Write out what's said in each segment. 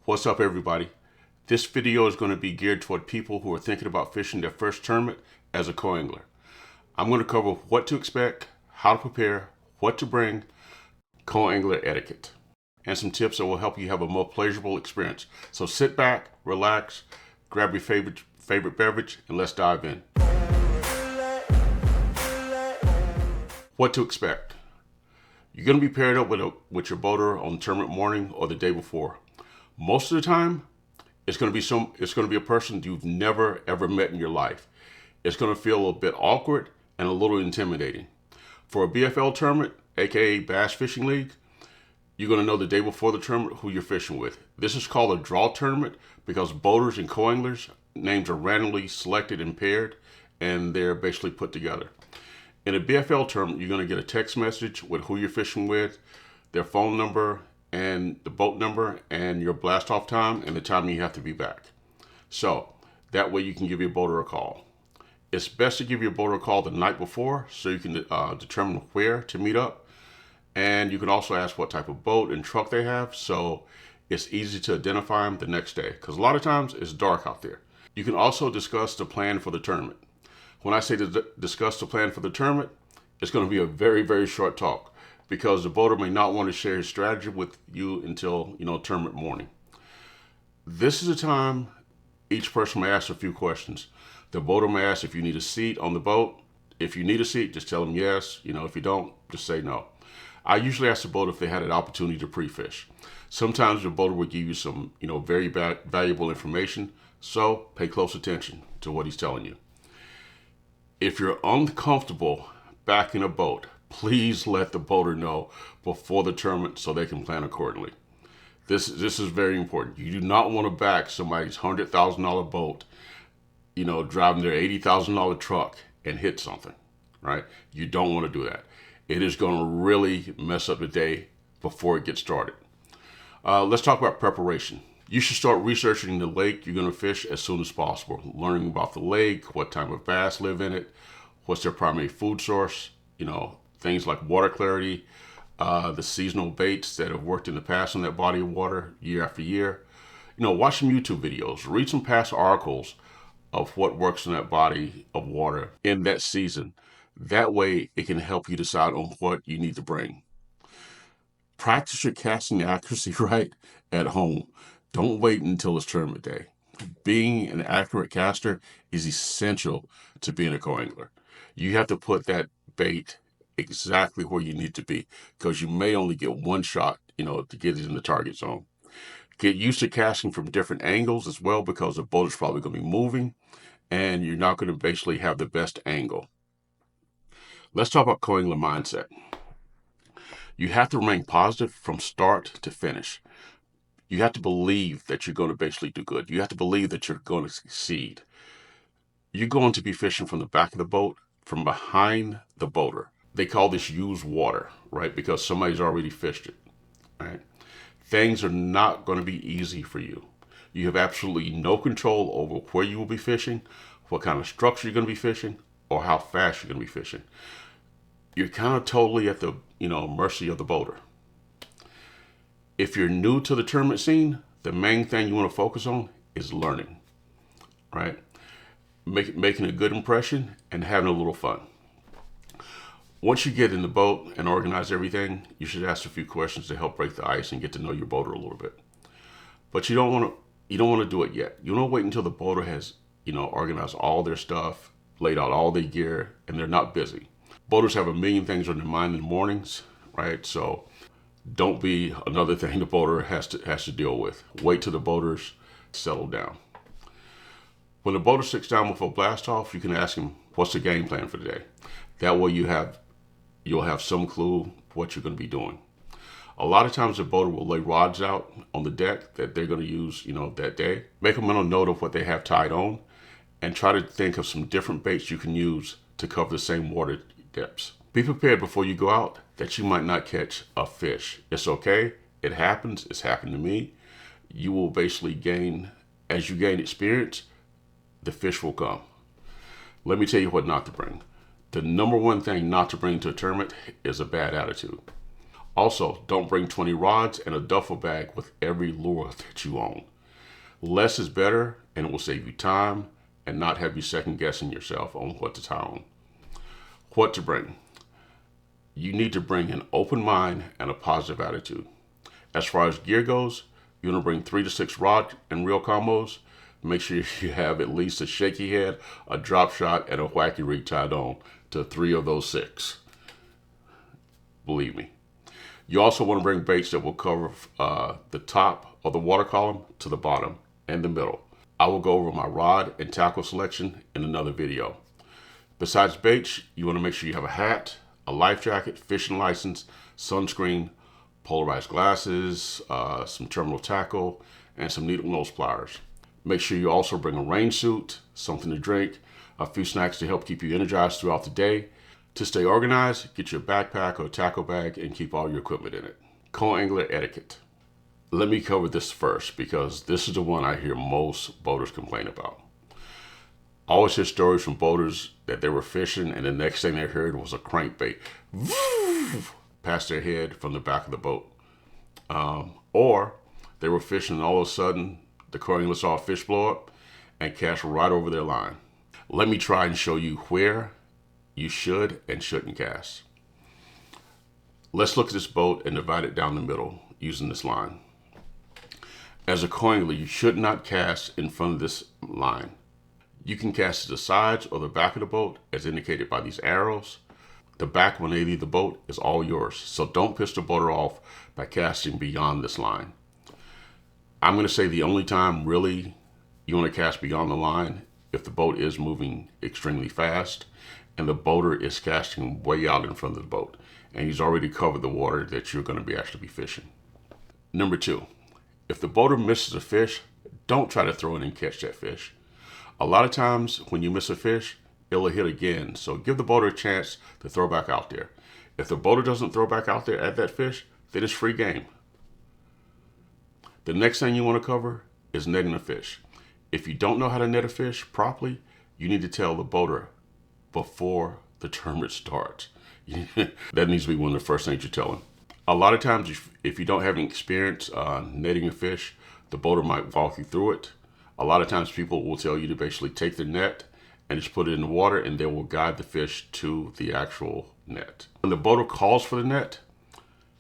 What's up, everybody? This video is going to be geared toward people who are thinking about fishing their first tournament as a co-angler. I'm going to cover what to expect, how to prepare, what to bring, co-angler etiquette, and some tips that will help you have a more pleasurable experience. So sit back, relax, grab your favorite beverage, and let's dive in. What to expect. You're going to be paired up with your boater on tournament morning or the day before. Most of the time, it's going to be a person you've never ever met in your life. It's going to feel a bit awkward and a little intimidating. For a BFL tournament, aka Bass Fishing League, you're going to know the day before the tournament who you're fishing with. This is called a draw tournament because boaters and co-anglers names are randomly selected and paired, and they're basically put together. In a BFL tournament, you're going to get a text message with who you're fishing with, their phone number, and the boat number, and your blast off time, and the time you have to be back. So that way you can give your boater a call. It's best to give your boater a call the night before so you can determine where to meet up. And you can also ask what type of boat and truck they have, so it's easy to identify them the next day, because a lot of times it's dark out there. You can also discuss the plan for the tournament. When I say to discuss the plan for the tournament, it's going to be a very, very short talk, because the boater may not want to share his strategy with you until, tournament morning. This is a time each person may ask a few questions. The boater may ask if you need a seat on the boat. If you need a seat, just tell them yes. If you don't, just say no. I usually ask the boater if they had an opportunity to pre-fish. Sometimes the boater will give you some, very valuable information, so pay close attention to what he's telling you. If you're uncomfortable backing a boat, please let the boater know before the tournament so they can plan accordingly. This is very important. You do not want to back somebody's $100,000 boat, driving their $80,000 truck and hit something, right? You don't want to do that. It is going to really mess up the day before it gets started. Let's talk about preparation. You should start researching the lake you're going to fish as soon as possible, learning about the lake, what type of bass live in it, what's their primary food source, things like water clarity, the seasonal baits that have worked in the past in that body of water year after year. Watch some YouTube videos, read some past articles of what works in that body of water in that season. That way it can help you decide on what you need to bring. Practice your casting accuracy right at home. Don't wait until it's tournament day. Being an accurate caster is essential to being a co-angler. You have to put that bait exactly where you need to be, because you may only get one shot, to get it in the target zone. Get used to casting from different angles as well, because the boat is probably going to be moving and you're not going to basically have the best angle. Let's talk about co-angler mindset. You have to remain positive from start to finish. You have to believe that you're going to basically do good. You have to believe that you're going to succeed. You're going to be fishing from the back of the boat, from behind the boater. They call this use water, right? Because somebody's already fished it, right? Things are not going to be easy for you. You have absolutely no control over where you will be fishing, what kind of structure you're going to be fishing, or how fast you're going to be fishing. You're kind of totally at the, mercy of the boater. If you're new to the tournament scene, the main thing you want to focus on is learning, right? Making a good impression and having a little fun. Once you get in the boat and organize everything, you should ask a few questions to help break the ice and get to know your boater a little bit. But you don't want to do it yet. You don't wait until the boater has, organized all their stuff, laid out all their gear, and they're not busy. Boaters have a million things on their mind in the mornings, right? So don't be another thing the boater has to deal with. Wait till the boaters settle down. When the boater sits down with a blast off, you can ask him, what's the game plan for the day? That way you'll have some clue what you're going to be doing. A lot of times the boater will lay rods out on the deck that they're going to use, that day. Make a mental note of what they have tied on and try to think of some different baits you can use to cover the same water depths. Be prepared before you go out that you might not catch a fish. It's okay. It happens. It's happened to me. You will basically as you gain experience, the fish will come. Let me tell you what not to bring. The number one thing not to bring to a tournament is a bad attitude. Also, don't bring 20 rods and a duffel bag with every lure that you own. Less is better, and it will save you time and not have you second guessing yourself on what to tie on. What to bring? You need to bring an open mind and a positive attitude. As far as gear goes, you want to bring 3 to 6 rod and reel combos. Make sure you have at least a shaky head, a drop shot, and a wacky rig tied on to 3 of those 6. Believe me. You also want to bring baits that will cover the top of the water column to the bottom and the middle. I will go over my rod and tackle selection in another video. Besides baits, you want to make sure you have a hat, a life jacket, fishing license, sunscreen, polarized glasses, some terminal tackle, and some needle nose pliers. Make sure you also bring a rain suit, something to drink, a few snacks to help keep you energized throughout the day. To stay organized, get your backpack or tackle bag and keep all your equipment in it. Co-angler etiquette. Let me cover this first because this is the one I hear most boaters complain about. I always hear stories from boaters that they were fishing and the next thing they heard was a crankbait past their head from the back of the boat. Or they were fishing and all of a sudden the co-angler saw a fish blow up and cast right over their line. Let me try and show you where you should and shouldn't cast. Let's look at this boat and divide it down the middle using this line. As a co-angler, you should not cast in front of this line. You can cast to the sides or the back of the boat as indicated by these arrows. The back when they leave the boat is all yours, so don't piss the boater off by casting beyond this line. I'm going to say the only time really you want to cast beyond the line if the boat is moving extremely fast and the boater is casting way out in front of the boat and he's already covered the water that you're going to be actually fishing. Number 2, if the boater misses a fish, don't try to throw it and catch that fish. A lot of times when you miss a fish, it'll hit again, so give the boater a chance to throw back out there. If the boater doesn't throw back out there at that fish, then it's free game. The next thing you want to cover is netting a fish. If you don't know how to net a fish properly, you need to tell the boater before the tournament starts. That needs to be one of the first things you tell him. A lot of times, if you don't have any experience netting a fish, the boater might walk you through it. A lot of times people will tell you to basically take the net and just put it in the water and they will guide the fish to the actual net. When the boater calls for the net,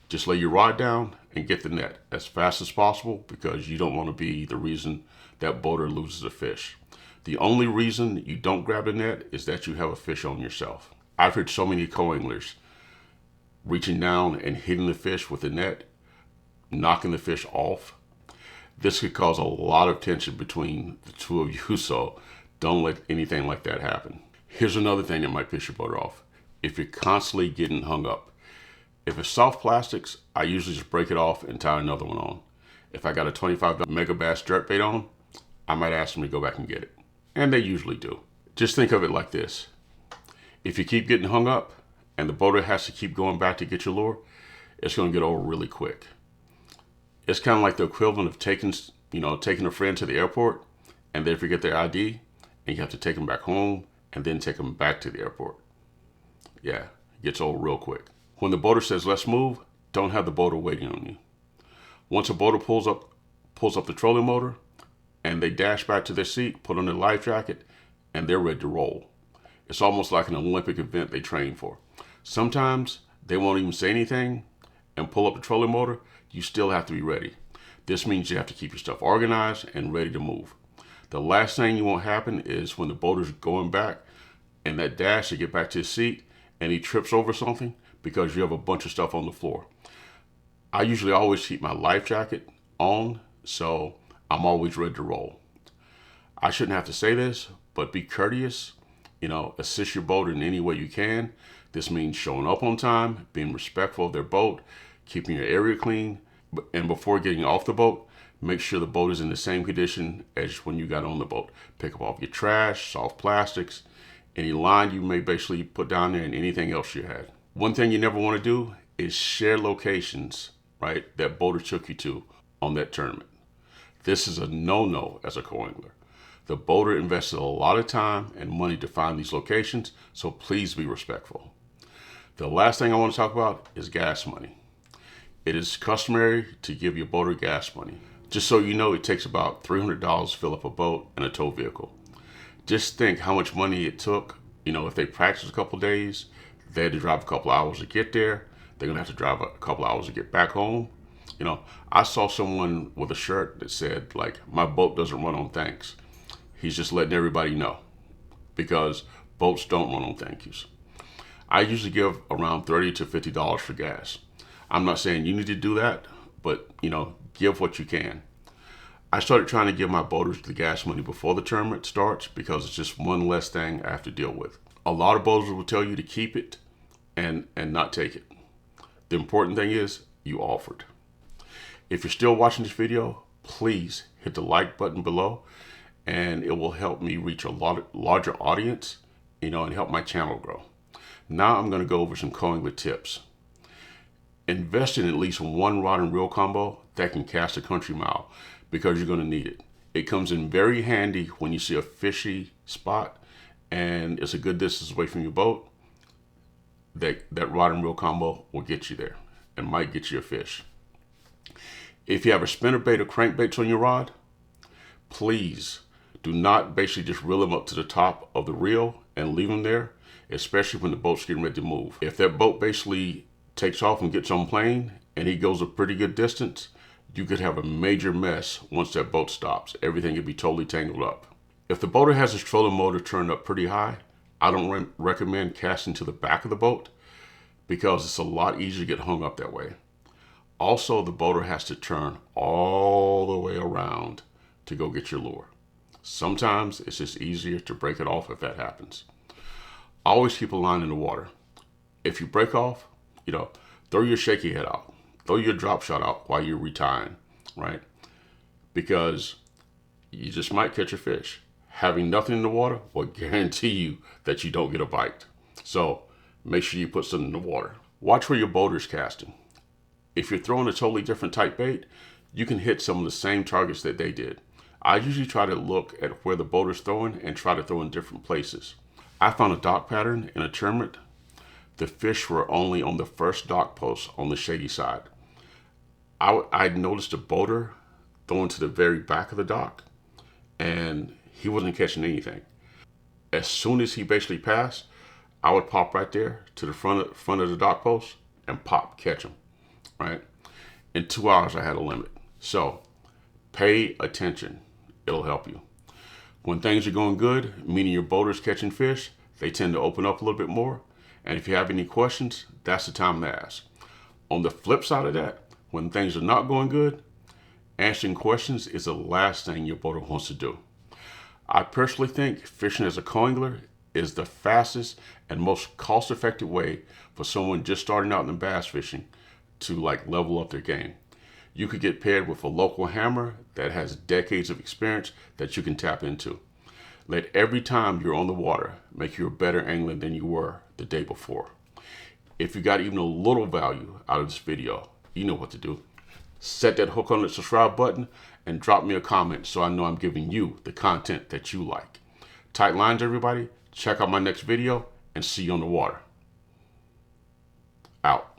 just lay your rod down and get the net as fast as possible because you don't want to be the reason that boater loses a fish. The only reason you don't grab the net is that you have a fish on yourself. I've heard so many co-anglers reaching down and hitting the fish with the net, knocking the fish off. This could cause a lot of tension between the two of you, so don't let anything like that happen. Here's another thing that might piss your boater off. If you're constantly getting hung up. If it's soft plastics, I usually just break it off and tie another one on. If I got a 25 mega bass jerkbait on, I might ask them to go back and get it. And they usually do. Just think of it like this. If you keep getting hung up and the boater has to keep going back to get your lure, it's going to get over really quick. It's kind of like the equivalent of taking a friend to the airport and they forget their ID and you have to take them back home and then take them back to the airport. Yeah, it gets old real quick. When the boater says, let's move, don't have the boater waiting on you. Once a boater pulls up the trolling motor and they dash back to their seat, put on their life jacket, and they're ready to roll. It's almost like an Olympic event they train for. Sometimes they won't even say anything and pull up the trolling motor. You still have to be ready. This means you have to keep your stuff organized and ready to move. The last thing you want happen is when the boater's going back and that dash to get back to his seat and he trips over something because you have a bunch of stuff on the floor. I usually always keep my life jacket on, so I'm always ready to roll. I shouldn't have to say this, but be courteous. Assist your boater in any way you can. This means showing up on time, being respectful of their boat, keeping your area clean, and before getting off the boat, make sure the boat is in the same condition as when you got on the boat. Pick up all of your trash, soft plastics, any line you may basically put down there, and anything else you had. One thing you never want to do is share locations, right, that boater took you to on that tournament. This is a no-no as a co-angler. The boater invested a lot of time and money to find these locations, so please be respectful. The last thing I want to talk about is gas money. It is customary to give your boater gas money. Just so you know, it takes about $300 to fill up a boat and a tow vehicle. Just think how much money it took. If they practice a couple days, they had to drive a couple hours to get there. They're gonna have to drive a couple hours to get back home. I saw someone with a shirt that said, like, my boat doesn't run on thanks. He's just letting everybody know, because boats don't run on thank yous. I usually give around $30 to $50 for gas. I'm not saying you need to do that, but give what you can. I started trying to give my boaters the gas money before the tournament starts because it's just one less thing I have to deal with. A lot of boaters will tell you to keep it and not take it. The important thing is you offered. If you're still watching this video, please hit the like button below, and it will help me reach a larger audience, and help my channel grow. Now I'm going to go over some co-angler tips. Invest in at least one rod and reel combo that can cast a country mile, because you're going to need it. It comes in very handy when you see a fishy spot and it's a good distance away from your boat. That rod and reel combo will get you there and might get you a fish. If you have a spinnerbait or crankbaits on your rod, please do not basically just reel them up to the top of the reel and leave them there, especially when the boat's getting ready to move. If that boat basically takes off and gets on plane and he goes a pretty good distance, you could have a major mess once that boat stops. Everything could be totally tangled up. If the boater has his trolling motor turned up pretty high, I don't recommend casting to the back of the boat, because it's a lot easier to get hung up that way. Also, the boater has to turn all the way around to go get your lure. Sometimes it's just easier to break it off if that happens. Always keep a line in the water. If you break off, throw your shaky head out. Throw your drop shot out while you're retying, right? Because you just might catch a fish. Having nothing in the water will guarantee you that you don't get a bite. So make sure you put something in the water. Watch where your boater's casting. If you're throwing a totally different type bait, you can hit some of the same targets that they did. I usually try to look at where the boater's throwing and try to throw in different places. I found a dock pattern in a tournament. The fish were only on the first dock post on the shady side. I noticed a boater throwing to the very back of the dock, and he wasn't catching anything. As soon as he basically passed, I would pop right there to the front of the dock post and catch him, right? In 2 hours, I had a limit. So pay attention. It'll help you. When things are going good, meaning your boater's catching fish, they tend to open up a little bit more. And if you have any questions, that's the time to ask. On the flip side of that, when things are not going good, answering questions is the last thing your boater wants to do. I personally think fishing as a co-angler is the fastest and most cost-effective way for someone just starting out in bass fishing to level up their game. You could get paired with a local hammer that has decades of experience that you can tap into. Let every time you're on the water make you a better angler than you were the day before. If you got even a little value out of this video, you know what to do. Set that hook on the subscribe button and drop me a comment so I know I'm giving you the content that you like. Tight lines, everybody. Check out my next video and see you on the water. Out.